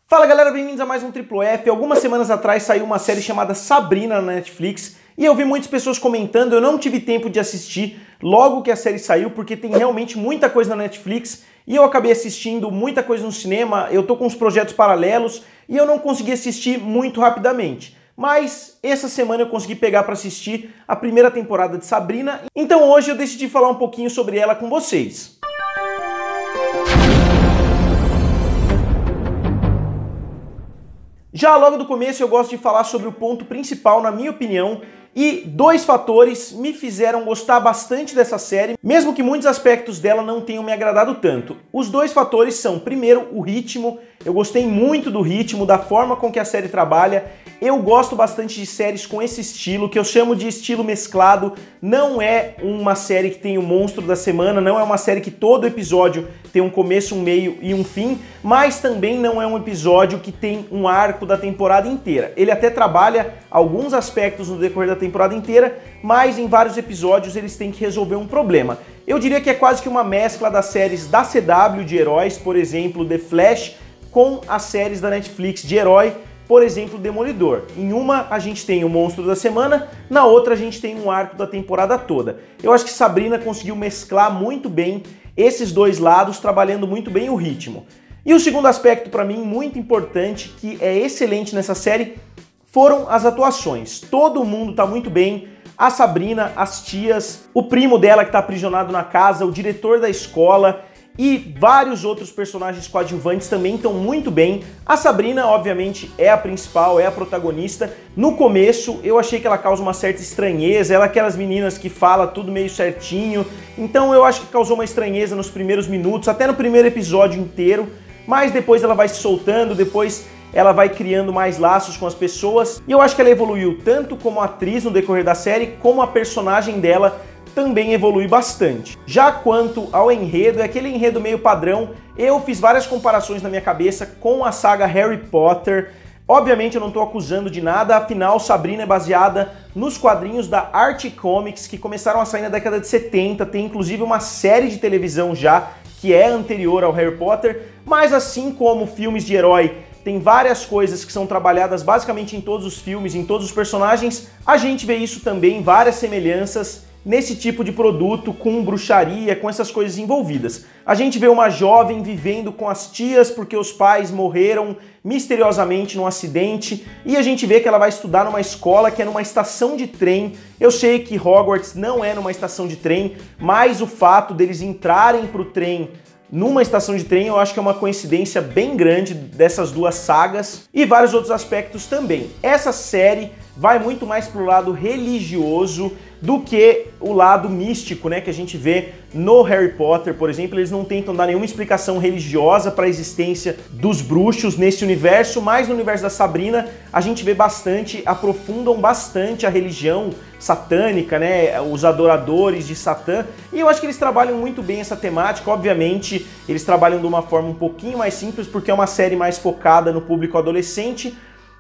Fala galera, bem-vindos a mais um Triplo F. Algumas semanas atrás saiu uma série chamada Sabrina na Netflix e eu vi muitas pessoas comentando, eu não tive tempo de assistir logo que a série saiu porque tem realmente muita coisa na Netflix e eu acabei assistindo muita coisa no cinema, eu tô com uns projetos paralelos e eu não consegui assistir muito rapidamente. Mas essa semana eu consegui pegar para assistir a primeira temporada de Sabrina, então hoje eu decidi falar um pouquinho sobre ela com vocês. Já logo do começo eu gosto de falar sobre o ponto principal, na minha opinião, e dois fatores me fizeram gostar bastante dessa série, mesmo que muitos aspectos dela não tenham me agradado tanto. Os dois fatores são, primeiro, o ritmo. Eu gostei muito do ritmo, da forma com que a série trabalha. Eu gosto bastante de séries com esse estilo, que eu chamo de estilo mesclado. Não é uma série que tem o monstro da semana, não é uma série que todo episódio tem um começo, um meio e um fim, mas também não é um episódio que tem um arco da temporada inteira. Ele até trabalha alguns aspectos no decorrer da temporada inteira, mas em vários episódios eles têm que resolver um problema. Eu diria que é quase que uma mescla das séries da CW de heróis, por exemplo, The Flash, com as séries da Netflix de herói, por exemplo, Demolidor. Em uma a gente tem o monstro da semana, na outra a gente tem um arco da temporada toda. Eu acho que Sabrina conseguiu mesclar muito bem esses dois lados, trabalhando muito bem o ritmo. E o segundo aspecto para mim muito importante, que é excelente nessa série, foram as atuações. Todo mundo tá muito bem. A Sabrina, as tias, o primo dela que tá aprisionado na casa, o diretor da escola e vários outros personagens coadjuvantes também estão muito bem. A Sabrina, obviamente, é a principal, é a protagonista. No começo, eu achei que ela causa uma certa estranheza, ela é aquelas meninas que fala tudo meio certinho, então eu acho que causou uma estranheza nos primeiros minutos, até no primeiro episódio inteiro, mas depois ela vai se soltando, depois ela vai criando mais laços com as pessoas, e eu acho que ela evoluiu tanto como atriz no decorrer da série, como a personagem dela também evolui bastante. Já quanto ao enredo, é aquele enredo meio padrão, eu fiz várias comparações na minha cabeça com a saga Harry Potter. Obviamente eu não estou acusando de nada, afinal Sabrina é baseada nos quadrinhos da Archie Comics, que começaram a sair na década de 70, tem inclusive uma série de televisão já, que é anterior ao Harry Potter, mas assim como filmes de herói tem várias coisas que são trabalhadas basicamente em todos os filmes, em todos os personagens, a gente vê isso também, várias semelhanças nesse tipo de produto com bruxaria, com essas coisas envolvidas. A gente vê uma jovem vivendo com as tias porque os pais morreram misteriosamente num acidente e a gente vê que ela vai estudar numa escola que é numa estação de trem. Eu sei que Hogwarts não é numa estação de trem, mas o fato deles entrarem pro trem numa estação de trem, eu acho que é uma coincidência bem grande dessas duas sagas e vários outros aspectos também. Essa série vai muito mais pro lado religioso do que o lado místico, né, que a gente vê no Harry Potter, por exemplo. Eles não tentam dar nenhuma explicação religiosa para a existência dos bruxos nesse universo, mas no universo da Sabrina a gente vê bastante, aprofundam bastante a religião satânica, né, os adoradores de Satã, e eu acho que eles trabalham muito bem essa temática. Obviamente eles trabalham de uma forma um pouquinho mais simples, porque é uma série mais focada no público adolescente,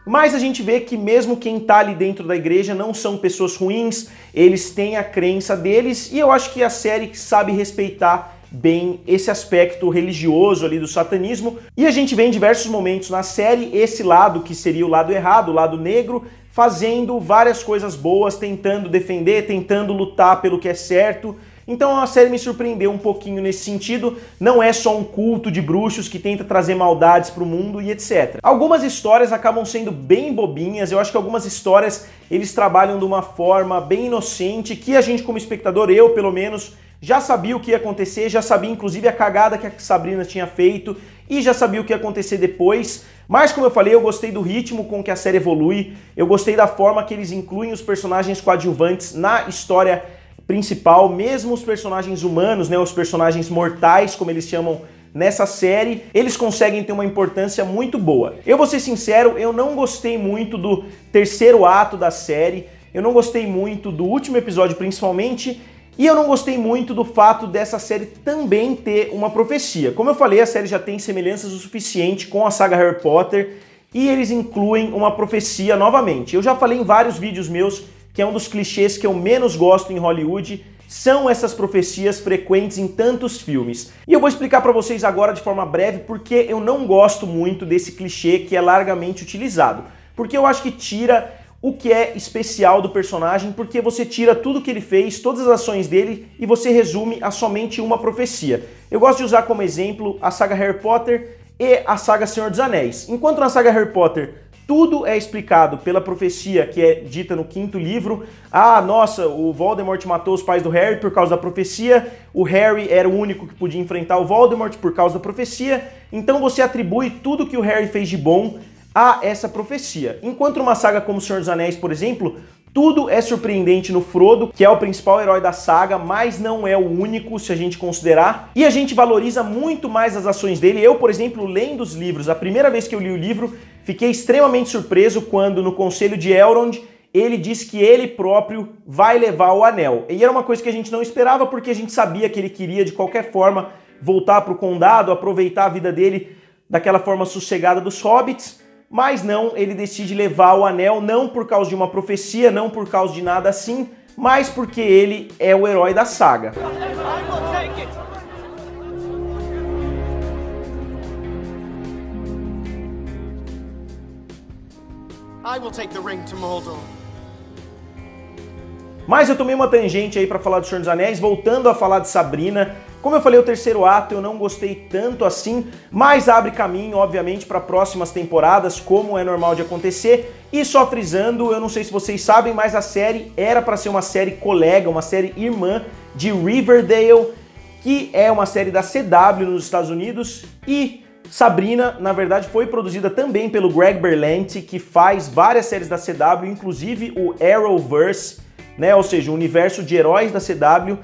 mas a gente vê que mesmo quem tá ali dentro da igreja não são pessoas ruins, eles têm a crença deles, e eu acho que a série sabe respeitar bem esse aspecto religioso ali do satanismo, e a gente vê em diversos momentos na série esse lado que seria o lado errado, o lado negro, fazendo várias coisas boas, tentando defender, tentando lutar pelo que é certo. Então a série me surpreendeu um pouquinho nesse sentido, não é só um culto de bruxos que tenta trazer maldades para o mundo e etc. Algumas histórias acabam sendo bem bobinhas, eu acho que algumas histórias eles trabalham de uma forma bem inocente, que a gente como espectador, eu pelo menos, já sabia o que ia acontecer, já sabia inclusive a cagada que a Sabrina tinha feito e já sabia o que ia acontecer depois. Mas como eu falei, eu gostei do ritmo com que a série evolui, eu gostei da forma que eles incluem os personagens coadjuvantes na história principal, mesmo os personagens humanos, né, os personagens mortais, como eles chamam nessa série, eles conseguem ter uma importância muito boa. Eu vou ser sincero, eu não gostei muito do terceiro ato da série, eu não gostei muito do último episódio principalmente, e eu não gostei muito do fato dessa série também ter uma profecia. Como eu falei, a série já tem semelhanças o suficiente com a saga Harry Potter, e eles incluem uma profecia novamente. Eu já falei em vários vídeos meus que é um dos clichês que eu menos gosto em Hollywood, são essas profecias frequentes em tantos filmes. E eu vou explicar para vocês agora de forma breve porque eu não gosto muito desse clichê que é largamente utilizado. Porque eu acho que tira o que é especial do personagem, porque você tira tudo que ele fez, todas as ações dele, e você resume a somente uma profecia. Eu gosto de usar como exemplo a saga Harry Potter e a saga Senhor dos Anéis. Enquanto na saga Harry Potter tudo é explicado pela profecia que é dita no 5º livro. Ah, nossa, o Voldemort matou os pais do Harry por causa da profecia, o Harry era o único que podia enfrentar o Voldemort por causa da profecia, então você atribui tudo que o Harry fez de bom a essa profecia. Enquanto numa saga como Senhor dos Anéis, por exemplo, tudo é surpreendente no Frodo, que é o principal herói da saga, mas não é o único, se a gente considerar. E a gente valoriza muito mais as ações dele. Eu, por exemplo, lendo os livros, a primeira vez que eu li o livro, fiquei extremamente surpreso quando, no Conselho de Elrond, ele disse que ele próprio vai levar o anel. E era uma coisa que a gente não esperava, porque a gente sabia que ele queria, de qualquer forma, voltar para o condado, aproveitar a vida dele daquela forma sossegada dos hobbits. Mas não, ele decide levar o anel não por causa de uma profecia, não por causa de nada assim, mas porque ele é o herói da saga. I will take the ring to Mordor. Mas eu tomei uma tangente aí para falar do Senhor dos Anéis, voltando a falar de Sabrina. Como eu falei, o 3º ato eu não gostei tanto assim, mas abre caminho, obviamente, para próximas temporadas, como é normal de acontecer. E só frisando, eu não sei se vocês sabem, mas a série era para ser uma série colega, uma série irmã de Riverdale, que é uma série da CW nos Estados Unidos. E Sabrina, na verdade, foi produzida também pelo Greg Berlanti, que faz várias séries da CW, inclusive o Arrowverse, né? Ou seja, o universo de heróis da CW.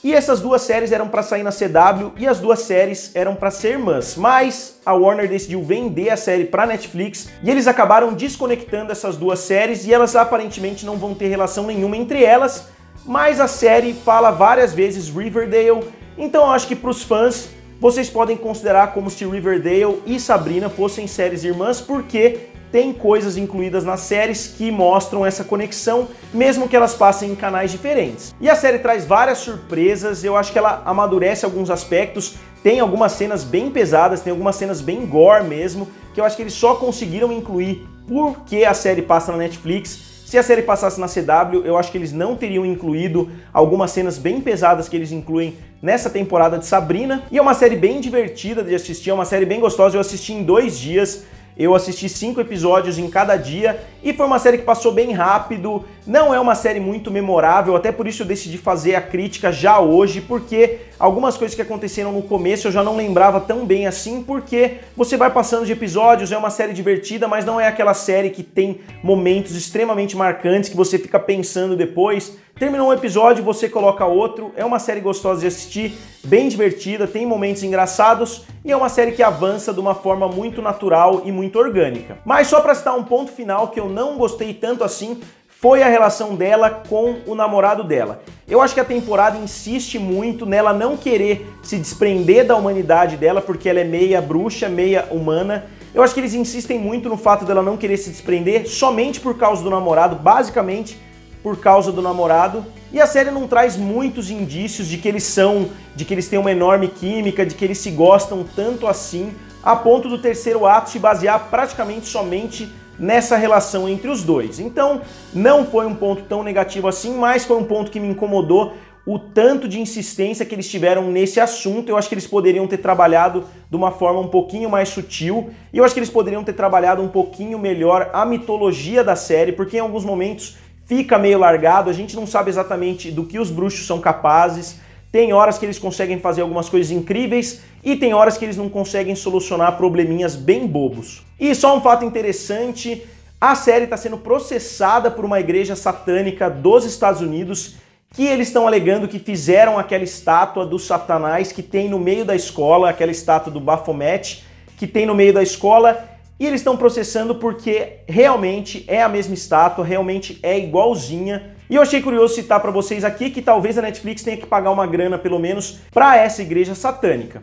E essas duas séries eram para sair na CW e as duas séries eram para ser irmãs, mas a Warner decidiu vender a série para Netflix e eles acabaram desconectando essas duas séries e elas aparentemente não vão ter relação nenhuma entre elas, mas a série fala várias vezes Riverdale, então eu acho que para os fãs vocês podem considerar como se Riverdale e Sabrina fossem séries irmãs, porque tem coisas incluídas nas séries que mostram essa conexão, mesmo que elas passem em canais diferentes. E a série traz várias surpresas, eu acho que ela amadurece alguns aspectos, tem algumas cenas bem pesadas, tem algumas cenas bem gore mesmo, que eu acho que eles só conseguiram incluir porque a série passa na Netflix. Se a série passasse na CW, eu acho que eles não teriam incluído algumas cenas bem pesadas que eles incluem nessa temporada de Sabrina. E é uma série bem divertida de assistir, é uma série bem gostosa, eu assisti em 2 dias. Eu assisti 5 episódios em cada dia e foi uma série que passou bem rápido, não é uma série muito memorável, até por isso eu decidi fazer a crítica já hoje, porque algumas coisas que aconteceram no começo eu já não lembrava tão bem assim, porque você vai passando de episódios, é uma série divertida, mas não é aquela série que tem momentos extremamente marcantes que você fica pensando depois. Terminou um episódio, você coloca outro, é uma série gostosa de assistir, bem divertida, tem momentos engraçados e é uma série que avança de uma forma muito natural e muito orgânica. Mas só para citar um ponto final que eu não gostei tanto assim, foi a relação dela com o namorado dela. Eu acho que a temporada insiste muito nela não querer se desprender da humanidade dela, porque ela é meia bruxa, meia humana. Eu acho que eles insistem muito no fato dela não querer se desprender somente por causa do namorado, basicamente por causa do namorado, e a série não traz muitos indícios de que eles têm uma enorme química, de que eles se gostam tanto assim, a ponto do 3º ato se basear praticamente somente nessa relação entre os dois. Então, não foi um ponto tão negativo assim, mas foi um ponto que me incomodou, o tanto de insistência que eles tiveram nesse assunto. Eu acho que eles poderiam ter trabalhado de uma forma um pouquinho mais sutil, e eu acho que eles poderiam ter trabalhado um pouquinho melhor a mitologia da série, porque em alguns momentos fica meio largado, a gente não sabe exatamente do que os bruxos são capazes, tem horas que eles conseguem fazer algumas coisas incríveis e tem horas que eles não conseguem solucionar probleminhas bem bobos. E só um fato interessante, a série está sendo processada por uma igreja satânica dos Estados Unidos, que eles estão alegando que fizeram aquela estátua do Satanás que tem no meio da escola, aquela estátua do Baphomet que tem no meio da escola. E eles estão processando porque realmente é a mesma estátua, realmente é igualzinha. E eu achei curioso citar para vocês aqui que talvez a Netflix tenha que pagar uma grana, pelo menos, para essa igreja satânica.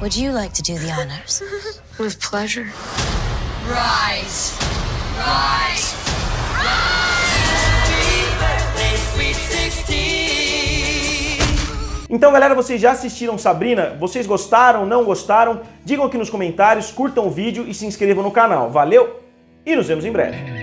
Would you like to do the honors? With pleasure. Rise! Rise! Happy birthday, sweet 16. Então, galera, vocês já assistiram Sabrina? Vocês gostaram, não gostaram? Digam aqui nos comentários, curtam o vídeo e se inscrevam no canal. Valeu e nos vemos em breve.